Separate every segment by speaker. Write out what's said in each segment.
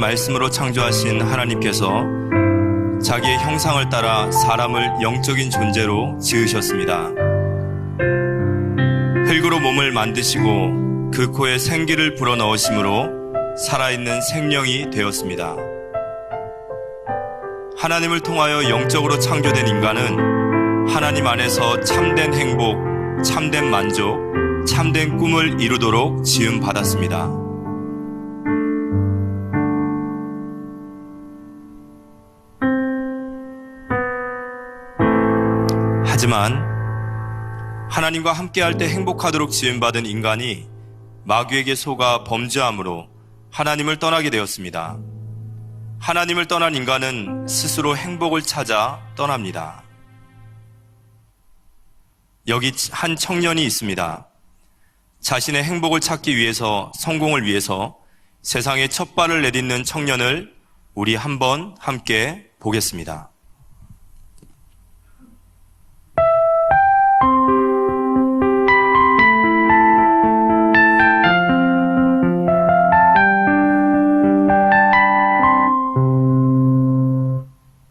Speaker 1: 말씀으로 창조하신 하나님께서 자기의 형상을 따라 사람을 영적인 존재로 지으셨습니다. 흙으로 몸을 만드시고 그 코에 생기를 불어넣으심으로 살아있는 생명이 되었습니다. 하나님을 통하여 영적으로 창조된 인간은 하나님 안에서 참된 행복, 참된 만족, 참된 꿈을 이루도록 지음받았습니다. 하지만 하나님과 함께할 때 행복하도록 지음받은 인간이 마귀에게 속아 범죄함으로 하나님을 떠나게 되었습니다. 하나님을 떠난 인간은 스스로 행복을 찾아 떠납니다. 여기 한 청년이 있습니다. 자신의 행복을 찾기 위해서, 성공을 위해서 세상에 첫 발을 내딛는 청년을 우리 한번 함께 보겠습니다.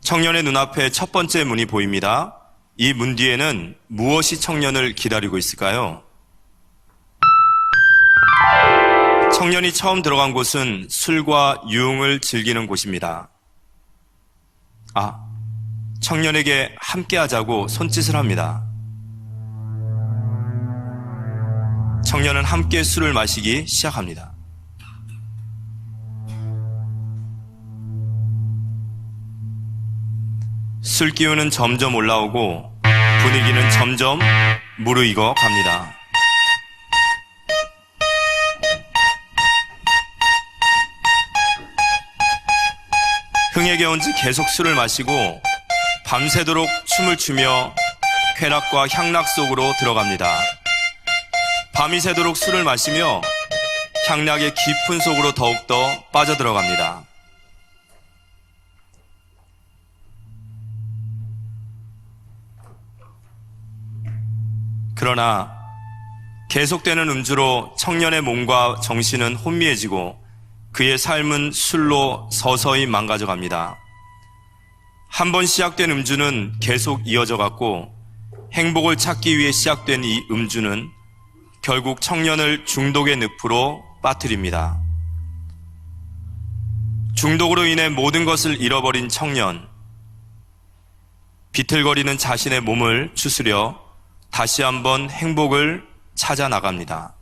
Speaker 1: 청년의 눈앞에 첫 번째 문이 보입니다. 이 문 뒤에는 무엇이 청년을 기다리고 있을까요? 청년이 처음 들어간 곳은 술과 유흥을 즐기는 곳입니다. 청년에게 함께 하자고 손짓을 합니다. 청년은 함께 술을 마시기 시작합니다. 술 기운은 점점 올라오고 분위기는 점점 무르익어 갑니다. 흥에 겨운지 계속 술을 마시고 밤새도록 춤을 추며 쾌락과 향락 속으로 들어갑니다. 밤이 새도록 술을 마시며 향락의 깊은 속으로 더욱더 빠져들어갑니다. 그러나 계속되는 음주로 청년의 몸과 정신은 혼미해지고 그의 삶은 술로 서서히 망가져갑니다. 한 번 시작된 음주는 계속 이어져 갔고 행복을 찾기 위해 시작된 이 음주는 결국 청년을 중독의 늪으로 빠뜨립니다. 중독으로 인해 모든 것을 잃어버린 청년, 비틀거리는 자신의 몸을 추스려 다시 한번 행복을 찾아 나갑니다.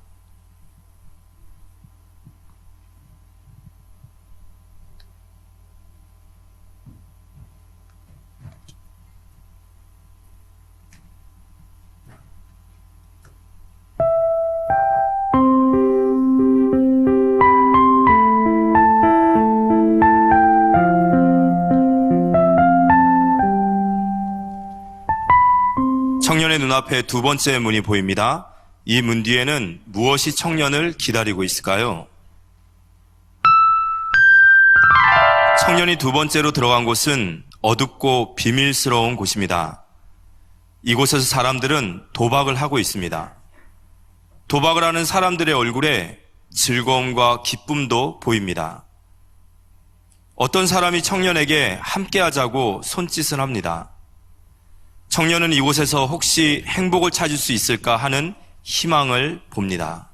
Speaker 1: 청년의 눈앞에 두 번째 문이 보입니다. 이 문 뒤에는 무엇이 청년을 기다리고 있을까요? 청년이 두 번째로 들어간 곳은 어둡고 비밀스러운 곳입니다. 이곳에서 사람들은 도박을 하고 있습니다. 도박을 하는 사람들의 얼굴에 즐거움과 기쁨도 보입니다. 어떤 사람이 청년에게 함께 하자고 손짓을 합니다. 청년은 이곳에서 혹시 행복을 찾을 수 있을까 하는 희망을 봅니다.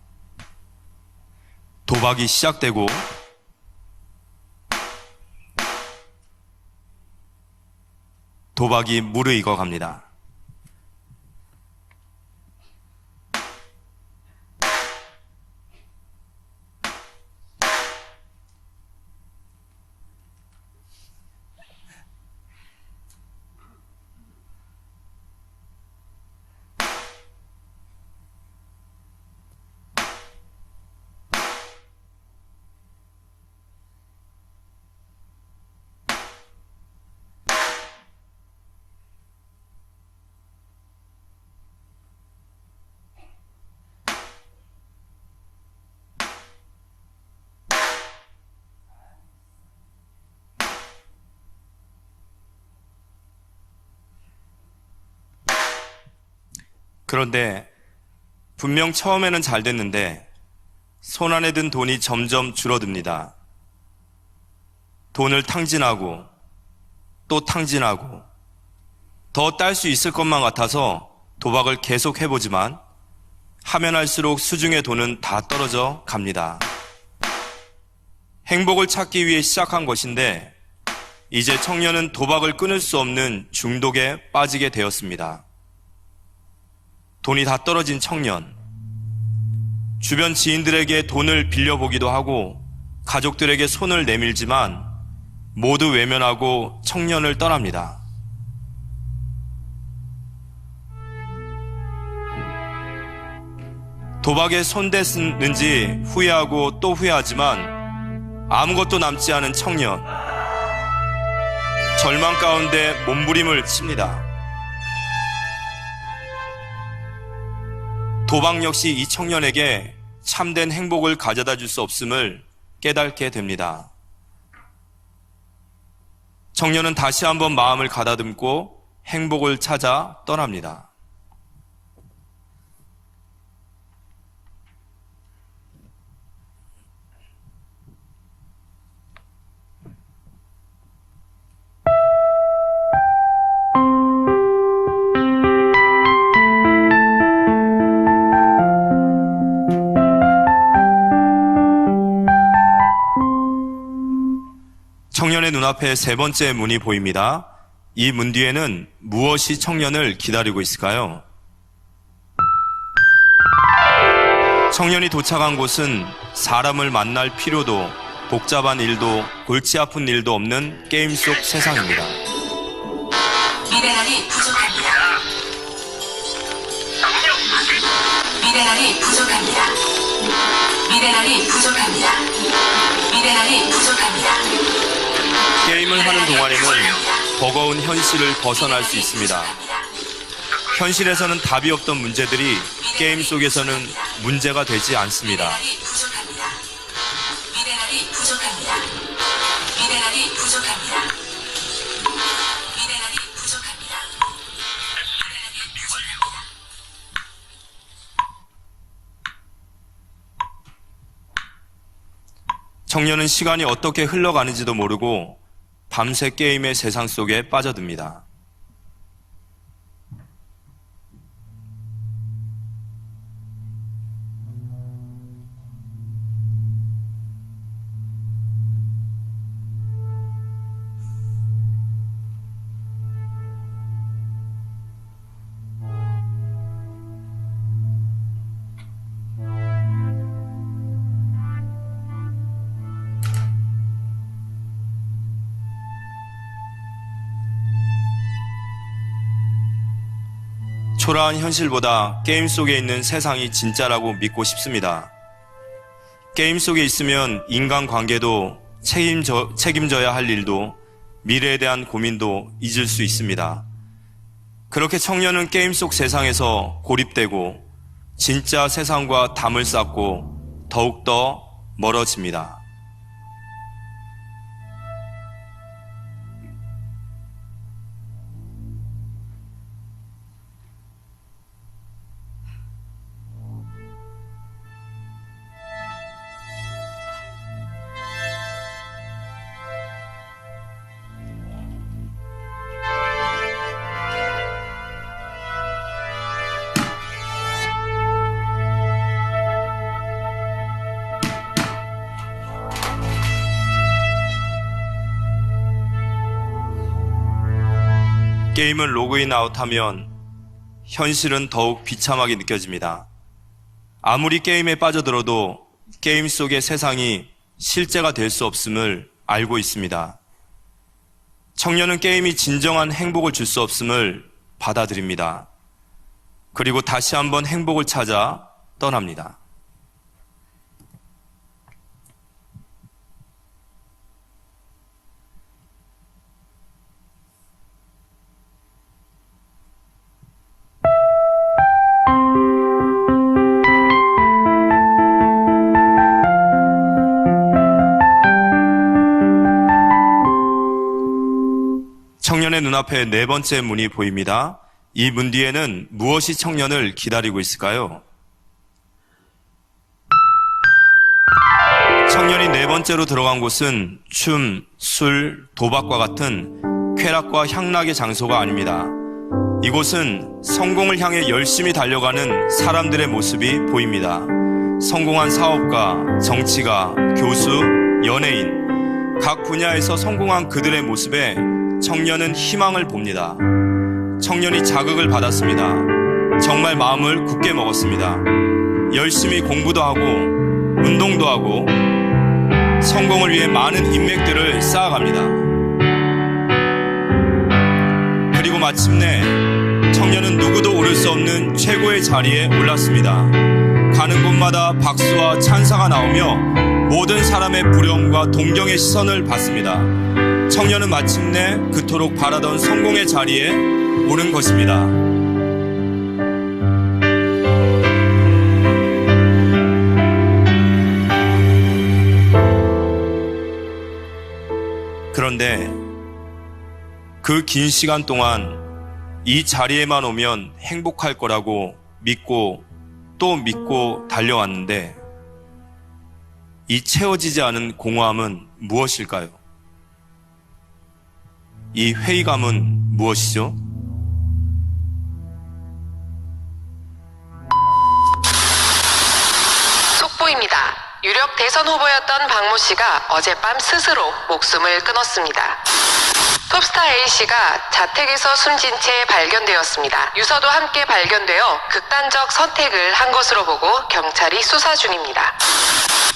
Speaker 1: 도박이 시작되고 도박이 무르익어 갑니다. 그런데 분명 처음에는 잘 됐는데 손안에 든 돈이 점점 줄어듭니다. 돈을 탕진하고 또 탕진하고 더 딸 수 있을 것만 같아서 도박을 계속 해보지만 하면 할수록 수중의 돈은 다 떨어져 갑니다. 행복을 찾기 위해 시작한 것인데 이제 청년은 도박을 끊을 수 없는 중독에 빠지게 되었습니다. 돈이 다 떨어진 청년. 주변 지인들에게 돈을 빌려보기도 하고 가족들에게 손을 내밀지만 모두 외면하고 청년을 떠납니다. 도박에 손댔는지 후회하고 또 후회하지만 아무것도 남지 않은 청년. 절망 가운데 몸부림을 칩니다. 도박 역시 이 청년에게 참된 행복을 가져다 줄 수 없음을 깨닫게 됩니다. 청년은 다시 한번 마음을 가다듬고 행복을 찾아 떠납니다. 청년의 눈앞에 세 번째 문이 보입니다. 이 문 뒤에는 무엇이 청년을 기다리고 있을까요? 청년이 도착한 곳은 사람을 만날 필요도, 복잡한 일도, 골치 아픈 일도 없는 게임 속 세상입니다.
Speaker 2: 미네랄이 부족합니다. 미네랄이 부족합니다. 미네랄이 부족합니다. 미네랄이 부족합니다.
Speaker 1: 게임을 하는 동안에는 버거운 현실을 벗어날 수 있습니다. 현실에서는 답이 없던 문제들이 게임 속에서는 문제가 되지 않습니다.
Speaker 2: 미네랄이 부족합니다. 미네랄이 부족합니다. 미네랄이 부족합니다. 미네랄이 부족합니다. 미네랄이 부족합니다.
Speaker 1: 청년은 시간이 어떻게 흘러가는지도 모르고 밤새 게임의 세상 속에 빠져듭니다. 초라한 현실보다 게임 속에 있는 세상이 진짜라고 믿고 싶습니다. 게임 속에 있으면 인간관계도 책임져야 할 일도 미래에 대한 고민도 잊을 수 있습니다. 그렇게 청년은 게임 속 세상에서 고립되고 진짜 세상과 담을 쌓고 더욱더 멀어집니다. 게임을 로그인 아웃하면 현실은 더욱 비참하게 느껴집니다. 아무리 게임에 빠져들어도 게임 속의 세상이 실제가 될 수 없음을 알고 있습니다. 청년은 게임이 진정한 행복을 줄 수 없음을 받아들입니다. 그리고 다시 한번 행복을 찾아 떠납니다. 청년의 눈앞에 네 번째 문이 보입니다. 이 문 뒤에는 무엇이 청년을 기다리고 있을까요? 청년이 네 번째로 들어간 곳은 춤, 술, 도박과 같은 쾌락과 향락의 장소가 아닙니다. 이곳은 성공을 향해 열심히 달려가는 사람들의 모습이 보입니다. 성공한 사업가, 정치가, 교수, 연예인, 각 분야에서 성공한 그들의 모습에 청년은 희망을 봅니다. 청년이 자극을 받았습니다. 정말 마음을 굳게 먹었습니다. 열심히 공부도 하고 운동도 하고 성공을 위해 많은 인맥들을 쌓아갑니다. 그리고 마침내 청년은 누구도 오를 수 없는 최고의 자리에 올랐습니다. 가는 곳마다 박수와 찬사가 나오며 모든 사람의 부러움과 동경의 시선을 받습니다. 청년은 마침내 그토록 바라던 성공의 자리에 오른 것입니다. 그런데 그 긴 시간 동안 이 자리에만 오면 행복할 거라고 믿고 또 믿고 달려왔는데 이 채워지지 않은 공허함은 무엇일까요? 이 회의감은 무엇이죠?
Speaker 3: 속보입니다. 유력 대선 후보였던 박모 씨가 어젯밤 스스로 목숨을 끊었습니다. 톱스타 A씨가 자택에서 숨진 채 발견되었습니다. 유서도 함께 발견되어 극단적 선택을 한 것으로 보고 경찰이 수사 중입니다.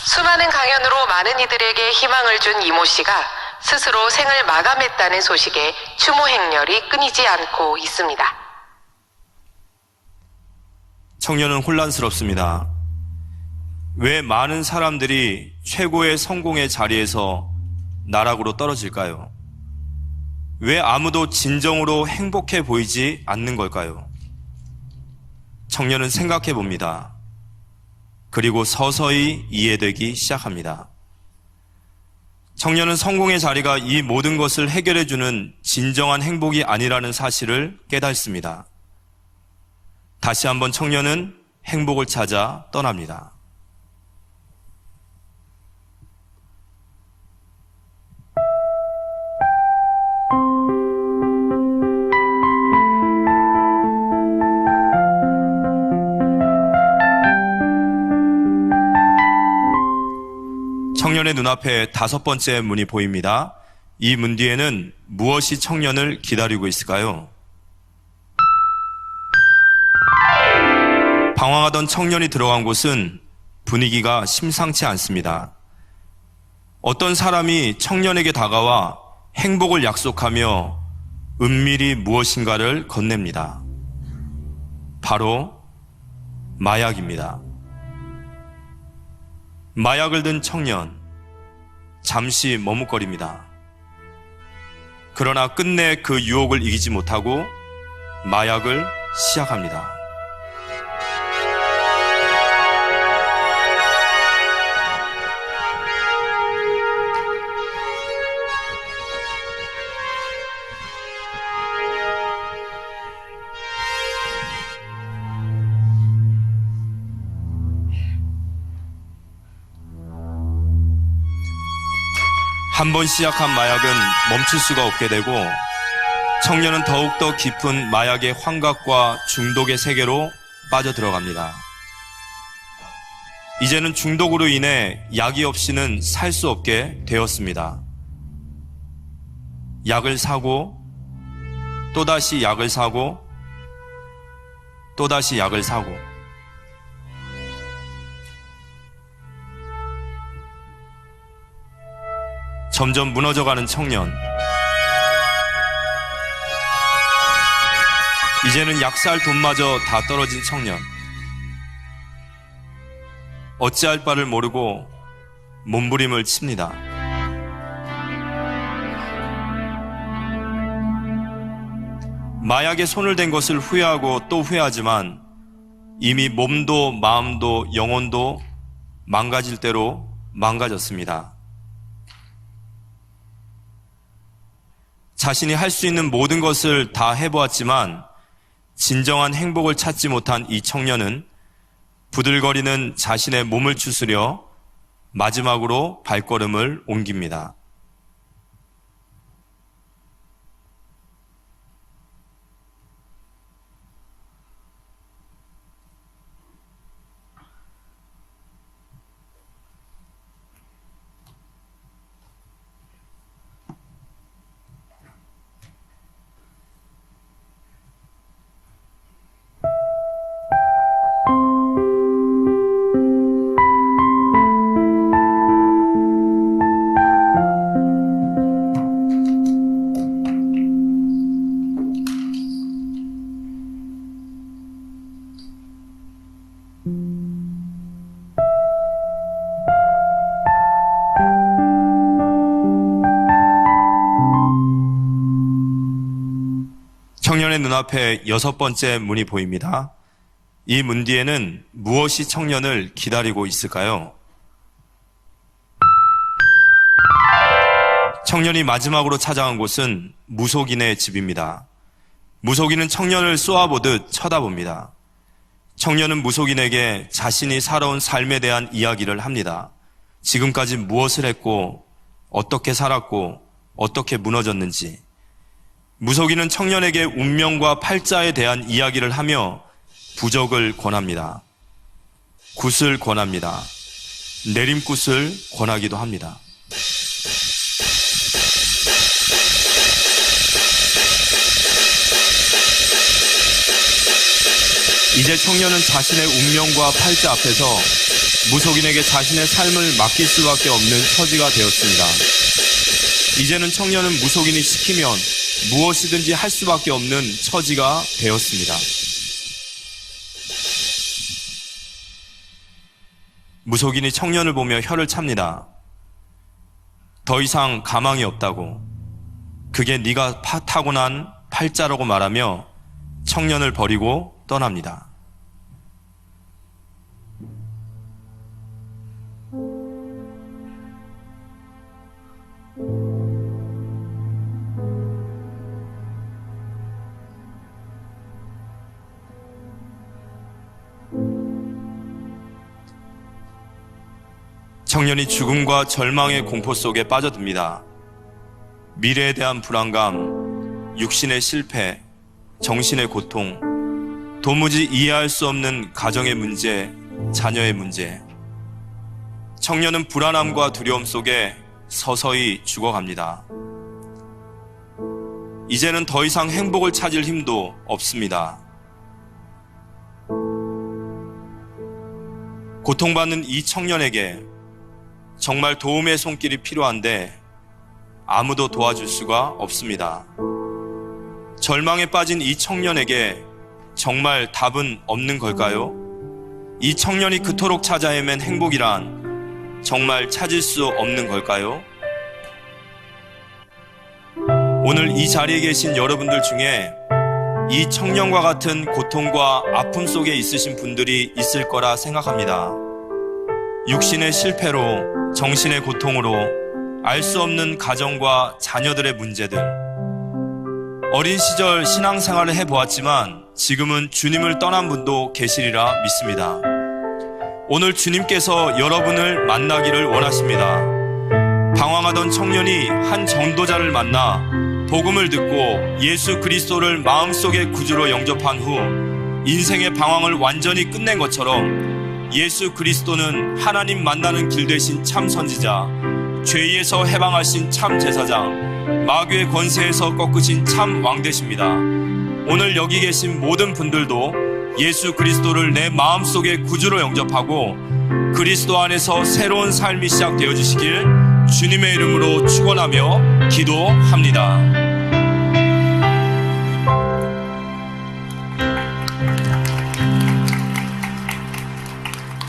Speaker 3: 수많은 강연으로 많은 이들에게 희망을 준 이모 씨가 스스로 생을 마감했다는 소식에 추모 행렬이 끊이지 않고 있습니다.
Speaker 1: 청년은 혼란스럽습니다. 왜 많은 사람들이 최고의 성공의 자리에서 나락으로 떨어질까요? 왜 아무도 진정으로 행복해 보이지 않는 걸까요? 청년은 생각해 봅니다. 그리고 서서히 이해되기 시작합니다. 청년은 성공의 자리가 이 모든 것을 해결해주는 진정한 행복이 아니라는 사실을 깨닫습니다. 다시 한번 청년은 행복을 찾아 떠납니다. 청년의 눈앞에 다섯 번째 문이 보입니다. 이 문 뒤에는 무엇이 청년을 기다리고 있을까요? 방황하던 청년이 들어간 곳은 분위기가 심상치 않습니다. 어떤 사람이 청년에게 다가와 행복을 약속하며 은밀히 무엇인가를 건넵니다. 바로 마약입니다. 마약을 든 청년, 잠시 머뭇거립니다. 그러나 끝내 그 유혹을 이기지 못하고 마약을 시작합니다. 한 번 시작한 마약은 멈출 수가 없게 되고 청년은 더욱더 깊은 마약의 환각과 중독의 세계로 빠져들어갑니다. 이제는 중독으로 인해 약이 없이는 살 수 없게 되었습니다. 약을 사고 또다시 약을 사고 또다시 약을 사고 점점 무너져가는 청년. 이제는 약 살 돈마저 다 떨어진 청년. 어찌할 바를 모르고 몸부림을 칩니다. 마약에 손을 댄 것을 후회하고 또 후회하지만 이미 몸도 마음도 영혼도 망가질 대로 망가졌습니다. 자신이 할 수 있는 모든 것을 다 해보았지만 진정한 행복을 찾지 못한 이 청년은 부들거리는 자신의 몸을 추스려 마지막으로 발걸음을 옮깁니다. 청년의 눈앞에 6번째 문이 보입니다. 이 문 뒤에는 무엇이 청년을 기다리고 있을까요? 청년이 마지막으로 찾아간 곳은 무속인의 집입니다. 무속인은 청년을 쏘아보듯 쳐다봅니다. 청년은 무속인에게 자신이 살아온 삶에 대한 이야기를 합니다. 지금까지 무엇을 했고, 어떻게 살았고, 어떻게 무너졌는지. 무속인은 청년에게 운명과 팔자에 대한 이야기를 하며 부적을 권합니다. 굿을 권합니다. 내림굿을 권하기도 합니다. 이제 청년은 자신의 운명과 팔자 앞에서 무속인에게 자신의 삶을 맡길 수밖에 없는 처지가 되었습니다. 이제는 청년은 무속인이 시키면 무엇이든지 할 수밖에 없는 처지가 되었습니다. 무속인이 청년을 보며 혀를 찹니다. 더 이상 가망이 없다고, 그게 네가 타고난 팔자라고 말하며 청년을 버리고 떠납니다. 청년이 죽음과 절망의 공포 속에 빠져듭니다. 미래에 대한 불안감, 육신의 실패, 정신의 고통, 도무지 이해할 수 없는 가정의 문제, 자녀의 문제. 청년은 불안함과 두려움 속에 서서히 죽어갑니다. 이제는 더 이상 행복을 찾을 힘도 없습니다. 고통받는 이 청년에게 정말 도움의 손길이 필요한데 아무도 도와줄 수가 없습니다. 절망에 빠진 이 청년에게 정말 답은 없는 걸까요? 이 청년이 그토록 찾아 헤맨 행복이란 정말 찾을 수 없는 걸까요? 오늘 이 자리에 계신 여러분들 중에 이 청년과 같은 고통과 아픔 속에 있으신 분들이 있을 거라 생각합니다. 육신의 실패로, 정신의 고통으로 알 수 없는 가정과 자녀들의 문제들. 어린 시절 신앙생활을 해보았지만 지금은 주님을 떠난 분도 계시리라 믿습니다. 오늘 주님께서 여러분을 만나기를 원하십니다. 방황하던 청년이 한 전도자를 만나 복음을 듣고 예수 그리스도를 마음속의 구주로 영접한 후 인생의 방황을 완전히 끝낸 것처럼 예수 그리스도는 하나님 만나는 길 되신 참 선지자, 죄에서 해방하신 참 제사장, 마귀의 권세에서 꺾으신 참 왕 되십니다. 오늘 여기 계신 모든 분들도 예수 그리스도를 내 마음속의 구주로 영접하고 그리스도 안에서 새로운 삶이 시작되어 주시길 주님의 이름으로 축원하며 기도합니다.